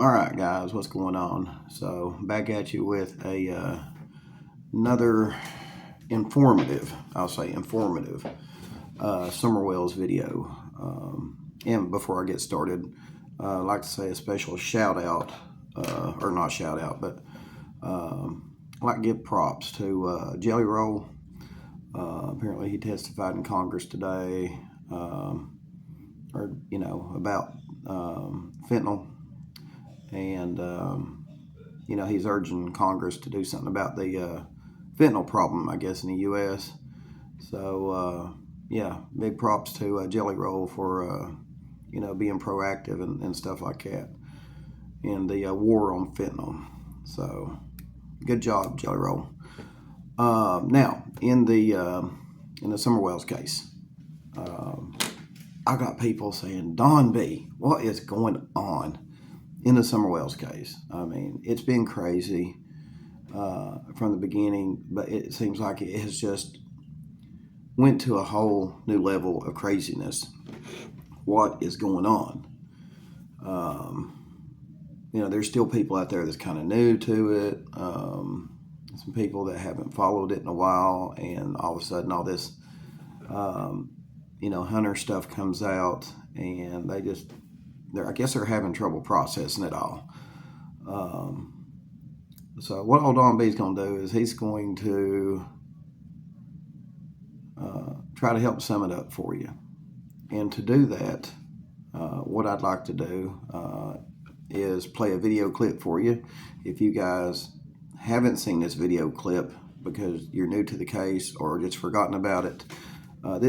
All right, guys, what's going on? So back at you with another informative, I'll say informative, Summer Wells video. And before I get started, I'd like to say a special shout out, or not shout out, but I'd like to give props to Jelly Roll. Apparently, he testified in Congress today, about fentanyl. And he's urging Congress to do something about the fentanyl problem, I guess, in the U.S. So big props to Jelly Roll for being proactive and stuff like that in the war on fentanyl. So good job, Jelly Roll. Now in the Summer Wells case, I got people saying, Don B, what is going on in the Summer Wells case? I mean, it's been crazy from the beginning, but it seems like it has just went to a whole new level of craziness. What is going on? There's still people out there that's kind of new to it. Some people that haven't followed it in a while, and all of a sudden all this Hunter stuff comes out, and I guess they're having trouble processing it all. So what old Don B is going to do is he's going to try to help sum it up for you. And to do that, what I'd like to do is play a video clip for you. If you guys haven't seen this video clip because you're new to the case or just forgotten about it,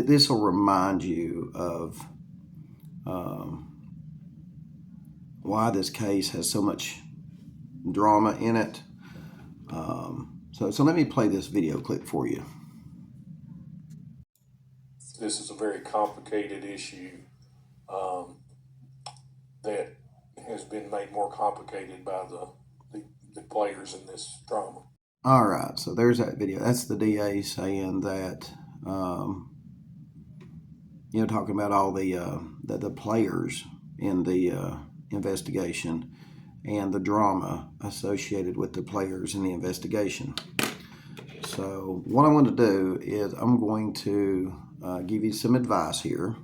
this will remind you of why this case has so much drama in it. So let me play this video clip for you. This is a very complicated issue that has been made more complicated by the players in this drama. All right, so there's that video. That's the DA saying that, talking about all the players in the investigation and the drama associated with the players in the investigation. So what I'm going to do is I'm going to give you some advice here.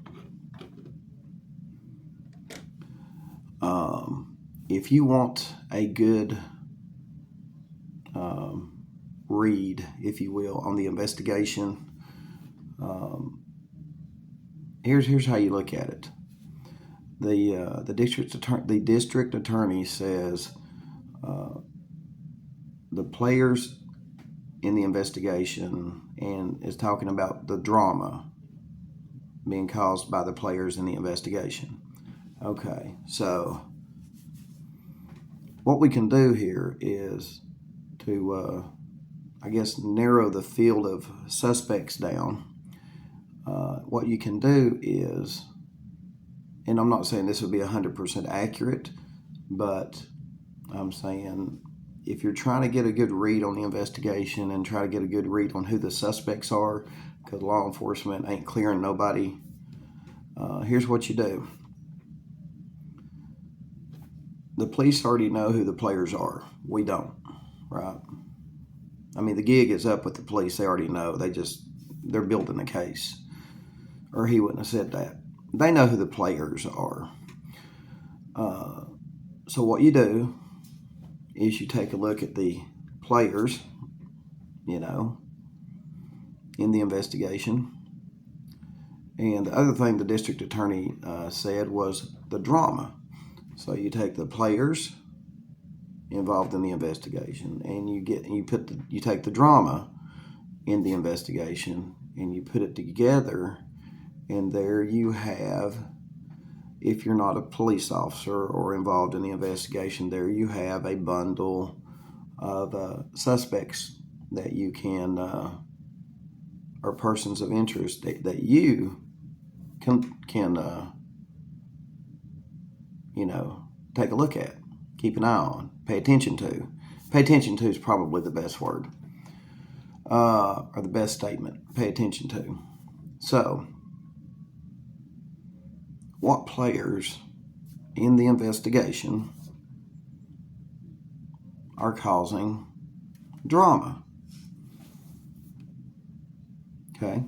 If you want a good read, if you will, on the investigation, here's how you look at it. The district attorney says the players in the investigation, and is talking about the drama being caused by the players in the investigation. Okay, so what we can do here is to, narrow the field of suspects down. What you can do is, and I'm not saying this would be 100% accurate, but I'm saying if you're trying to get a good read on the investigation and try to get a good read on who the suspects are, because law enforcement ain't clearing nobody, here's what you do. The police already know who the players are. We don't, right? I mean, the gig is up with the police. They already know. They're building a case. Or he wouldn't have said that. They know who the players are. So what you do is you take a look at the players, in the investigation. And the other thing the district attorney said was the drama. So you take the players involved in the investigation, and you take the drama in the investigation, and you put it together, and there you have, if you're not a police officer or involved in the investigation, there you have a bundle of suspects that you can, or persons of interest that you can take a look at, keep an eye on, pay attention to. Pay attention to is probably the best word, or the best statement. Pay attention to. So, what players in the investigation are causing drama. Okay?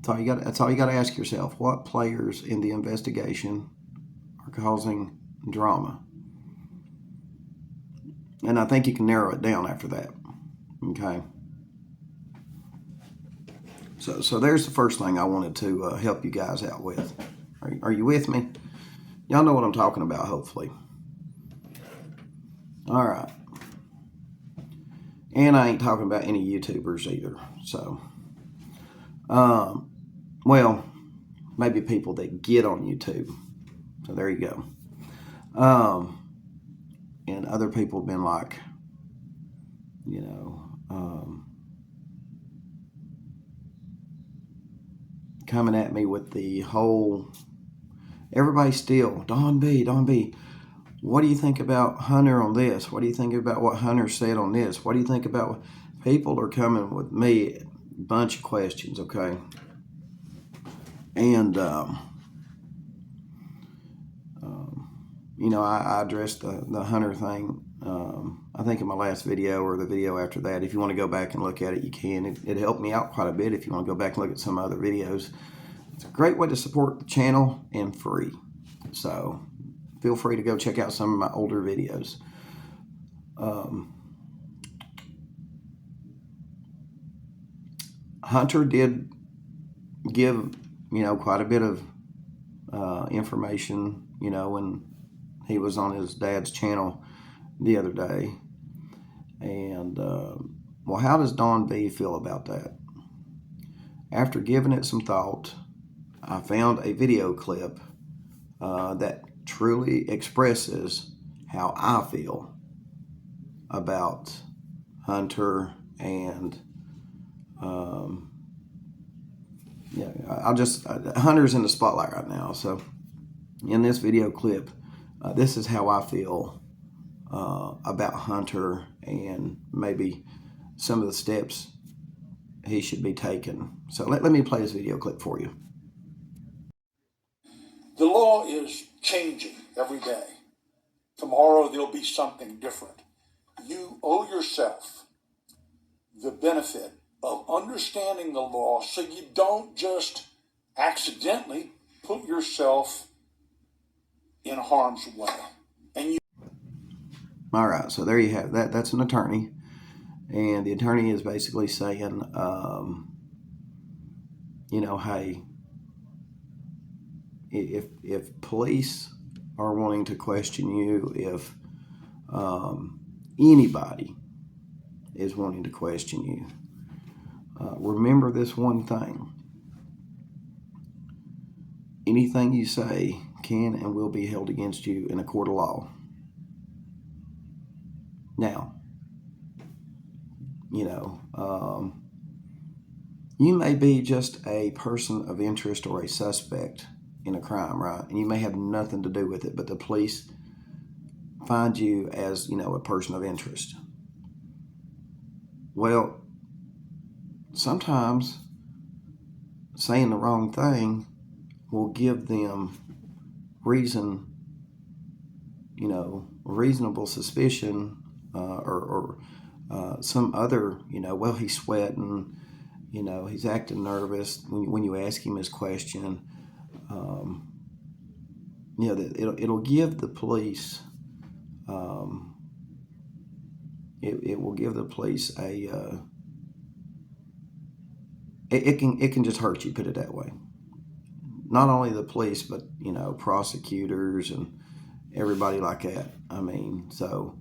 That's all you got to ask yourself. What players in the investigation are causing drama? And I think you can narrow it down after that. Okay? So there's the first thing I wanted to help you guys out with. Are you with me? Y'all know what I'm talking about, hopefully. All right. And I ain't talking about any YouTubers either. So, well, maybe people that get on YouTube. So there you go. And other people have been like, you know, coming at me with the whole, everybody still, Don B, what do you think about Hunter on this? What do you think about what Hunter said on this? What do you think about, people are coming with me, a bunch of questions, okay? And, you know, I addressed the Hunter thing, I think in my last video or the video after that. If you want to go back and look at it, you can. It helped me out quite a bit if you want to go back and look at some other videos. It's a great way to support the channel and free. So feel free to go check out some of my older videos. Hunter did give, you know, quite a bit of information, you know, when he was on his dad's channel the other day. And, well, how does Don B feel about that? After giving it some thought, I found a video clip that truly expresses how I feel about Hunter and, yeah, Hunter's in the spotlight right now. So in this video clip, this is how I feel about Hunter and maybe some of the steps he should be taking. So let me play this video clip for you. The law is changing every day. Tomorrow there'll be something different. You owe yourself the benefit of understanding the law so you don't just accidentally put yourself in harm's way. And you. All right, so there you have that. That's an attorney, and the attorney is basically saying, you know, hey, if police are wanting to question you, if anybody is wanting to question you, remember this one thing. Anything you say can and will be held against you in a court of law. Now, you know, you may be just a person of interest or a suspect in a crime, right? And you may have nothing to do with it, but the police find you as, you know, a person of interest. Well, sometimes saying the wrong thing will give them reason, you know, reasonable suspicion, or some other, you know, well, he's sweating, you know, he's acting nervous when you ask him his question. You know, it'll give the police, it will give the police a, it can just hurt you, put it that way. Not only the police, but, you know, prosecutors and everybody like that. I mean, so,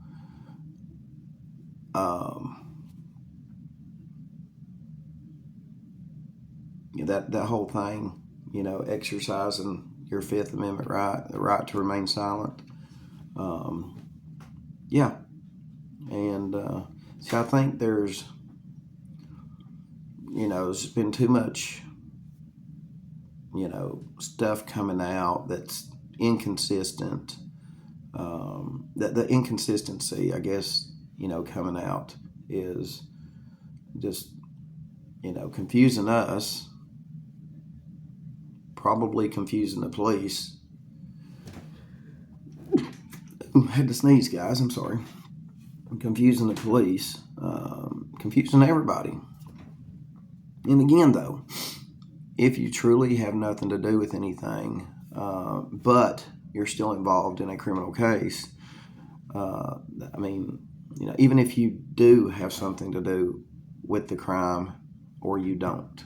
that whole thing, you know, exercising your Fifth Amendment right, the right to remain silent. Yeah. And see, I think there's, you know, there's been too much, you know, stuff coming out that's inconsistent. That the inconsistency, I guess, you know, coming out is just, you know, confusing us, probably confusing the police, had to sneeze, guys. I'm sorry. Confusing the police, confusing everybody. And again, though, if you truly have nothing to do with anything, but you're still involved in a criminal case, I mean, even if you do have something to do with the crime or you don't,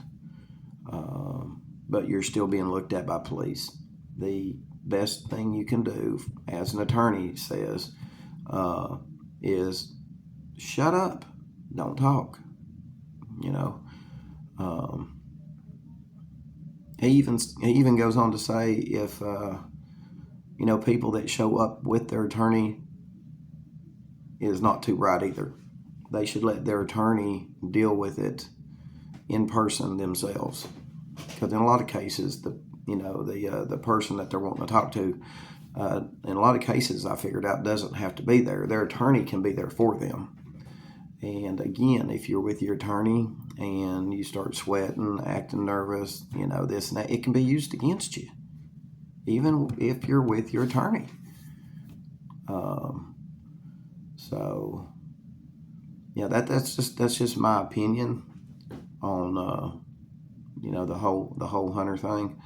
but you're still being looked at by police, the best thing you can do, as an attorney says, is shut up, don't talk. He even goes on to say if people that show up with their attorney is not too right either. They should let their attorney deal with it in person themselves, because in a lot of cases the person that they're wanting to talk to, in a lot of cases I figured out, doesn't have to be there. Their attorney can be there for them. And again, if you're with your attorney and you start sweating, acting nervous, this and that, it can be used against you, even if you're with your attorney. So yeah, that's just my opinion on the whole Hunter thing.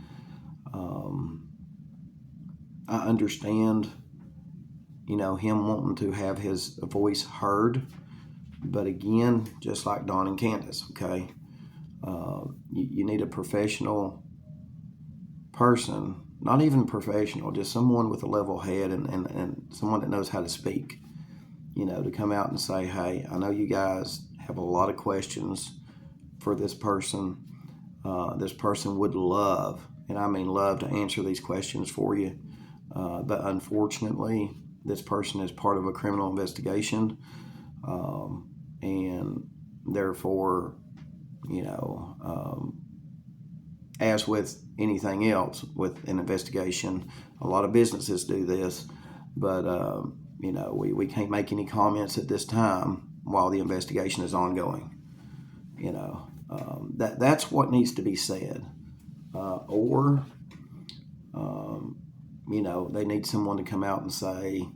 I understand him wanting to have his voice heard, but again, just like Don and Candace, okay, you need a professional person, not even professional, just someone with a level head and someone that knows how to speak, to come out and say, hey, I know you guys have a lot of questions for this person. This person would love, and I mean love, to answer these questions for you. But unfortunately, this person is part of a criminal investigation. And therefore, as with anything else with an investigation, a lot of businesses do this, but we can't make any comments at this time while the investigation is ongoing. That's what needs to be said, or they need someone to come out and say,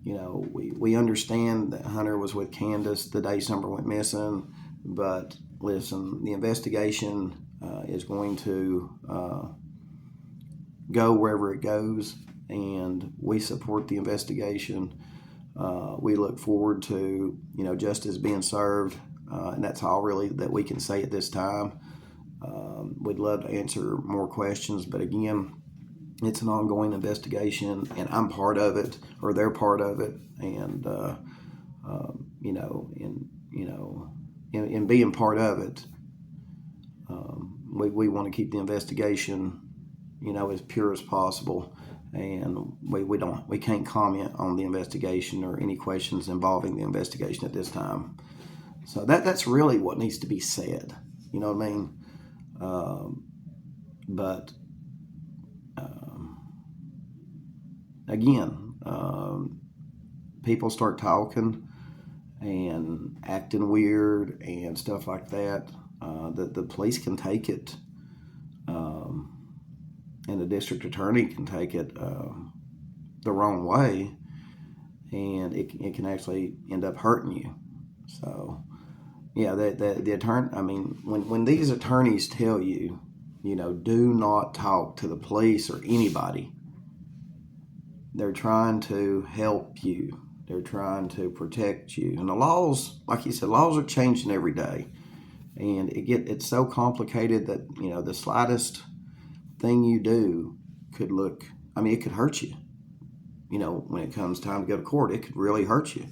we understand that Hunter was with Candace the day Summer went missing, but listen, the investigation is going to go wherever it goes, and we support the investigation. We look forward to justice being served, and that's all really that we can say at this time. We'd love to answer more questions, but again, it's an ongoing investigation, and I'm part of it, or they're part of it, and in being part of it, we want to keep the investigation, as pure as possible, and we can't comment on the investigation or any questions involving the investigation at this time. So that's really what needs to be said. You know what I mean? But again, people start talking and acting weird and stuff like that, the police can take it, and the district attorney can take it the wrong way, and it can actually end up hurting you. So yeah, the attorney, I mean, when these attorneys tell you, do not talk to the police or anybody, they're trying to help you. They're trying to protect you. And the laws, like you said, laws are changing every day. And it's so complicated that, the slightest thing you do could it could hurt you. When it comes time to go to court, it could really hurt you.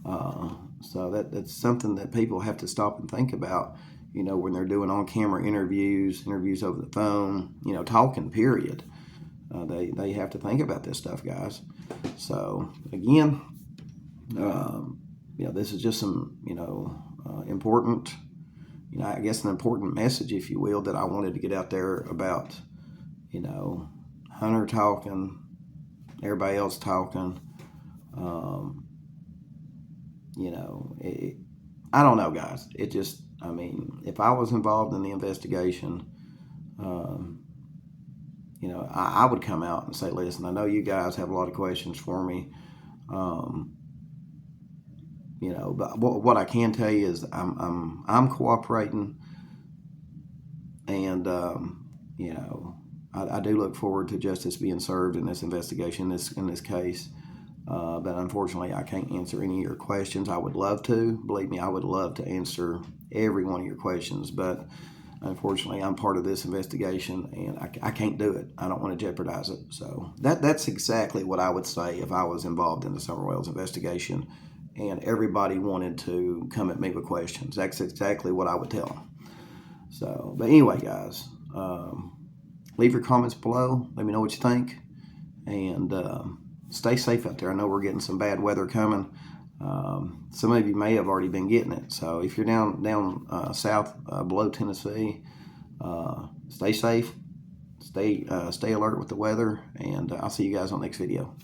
So that's something that people have to stop and think about, when they're doing on-camera interviews over the phone, talking, period. They have to think about this stuff, guys. So again, this is just some, important, I guess an important message, if you will, that I wanted to get out there about, Hunter talking, everybody else talking. I don't know, guys. It just, if I was involved in the investigation, you know, I would come out and say, listen, I know you guys have a lot of questions for me. You know, but what I can tell you is I'm cooperating, and you know, I do look forward to justice being served in this investigation, in this case. But unfortunately, I can't answer any of your questions. I would love to. Believe me, I would love to answer every one of your questions, but unfortunately, I'm part of this investigation, and I can't do it. I don't want to jeopardize it. So that's exactly what I would say if I was involved in the Summer Wells investigation, and everybody wanted to come at me with questions. That's exactly what I would tell them. So, but anyway, guys, leave your comments below. Let me know what you think, and stay safe out there. I know we're getting some bad weather coming. Some of you may have already been getting it. So if you're down south below Tennessee, stay safe, stay alert with the weather, and I'll see you guys on the next video.